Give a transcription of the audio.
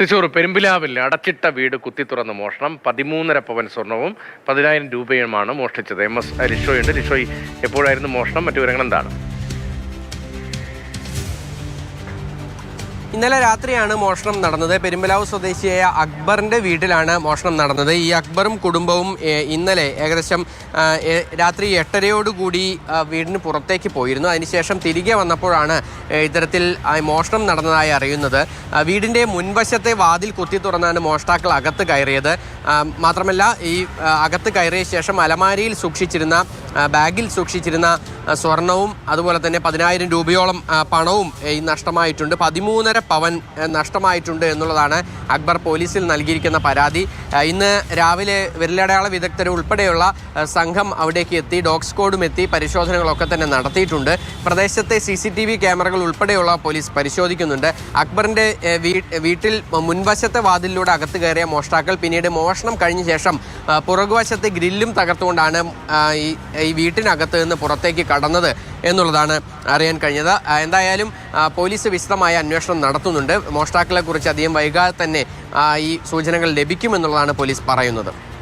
തൃശൂർ പെരുമ്പിലാവിൽ അടച്ചിട്ട വീട് കുത്തിത്തുറന്ന് മോഷണം. 13.5 പവൻ സ്വർണവും 10,000 രൂപയുമാണ് മോഷ്ടിച്ചത്. MS ലിഷോയുണ്ട്. ലിഷോയ്, എപ്പോഴായിരുന്നു മോഷണം? മറ്റു വിവരങ്ങൾ എന്താണ്? ഇന്നലെ രാത്രിയാണ് മോഷണം നടന്നത്. പെരുമ്പലാവ് സ്വദേശിയായ അക്ബറിന്റെ വീട്ടിലാണ് മോഷണം നടന്നത്. ഈ അക്ബറും കുടുംബവും ഇന്നലെ ഏകദേശം രാത്രി 8:30യോടുകൂടി വീടിന് പുറത്തേക്ക് പോയിരുന്നു. അതിനുശേഷം തിരികെ വന്നപ്പോഴാണ് ഇത്തരത്തിൽ മോഷണം നടന്നതായി അറിയുന്നത്. വീടിന്റെ മുൻവശത്തെ വാതിൽ കുത്തി തുറന്നാണ് മോഷ്ടാക്കൾ അകത്ത് കയറിയത്. മാത്രമല്ല, ഈ അകത്ത് കയറിയ ശേഷം അലമാരിയിൽ സൂക്ഷിച്ചിരുന്ന ബാഗിൽ സൂക്ഷിച്ചിരുന്ന സ്വർണവും അതുപോലെ തന്നെ 10,000 രൂപയോളം പണവും നഷ്ടമായിട്ടുണ്ട്. 13.5 പവൻ നഷ്ടമായിട്ടുണ്ട് എന്നുള്ളതാണ് അക്ബർ പോലീസിൽ നൽകിയിരിക്കുന്ന പരാതി. ഇന്ന് രാവിലെ വിരലടയാള വിദഗ്ധർ ഉൾപ്പെടെയുള്ള സംഘം അവിടേക്ക് എത്തി. ഡോഗ് സ്ക്വാഡും എത്തി പരിശോധനകളൊക്കെ തന്നെ നടത്തിയിട്ടുണ്ട്. പ്രദേശത്തെ CCTV ക്യാമറകൾ ഉൾപ്പെടെയുള്ള പോലീസ് പരിശോധിക്കുന്നുണ്ട്. അക്ബറിന്റെ വീട്ടിൽ മുൻവശത്തെ വാതിലിലൂടെ അകത്ത് കയറിയ മോഷ്ടാക്കൾ പിന്നീട് മോഷണം കഴിഞ്ഞ ശേഷം പുറകുവശത്തെ ഗ്രില്ലും തകർത്തുകൊണ്ടാണ് ഈ വീട്ടിനകത്ത് നിന്ന് പുറത്തേക്ക് കടന്നത് എന്നുള്ളതാണ് അറിയാൻ കഴിഞ്ഞത്. എന്തായാലും പോലീസ് വിശദമായ അന്വേഷണം നടത്തുന്നുണ്ട്. മോഷ്ടാക്കളെ കുറിച്ച് അധികം വൈകാതെ തന്നെ ഈ സൂചനകൾ ലഭിക്കുമെന്നുള്ളതാണ് പോലീസ് പറയുന്നത്.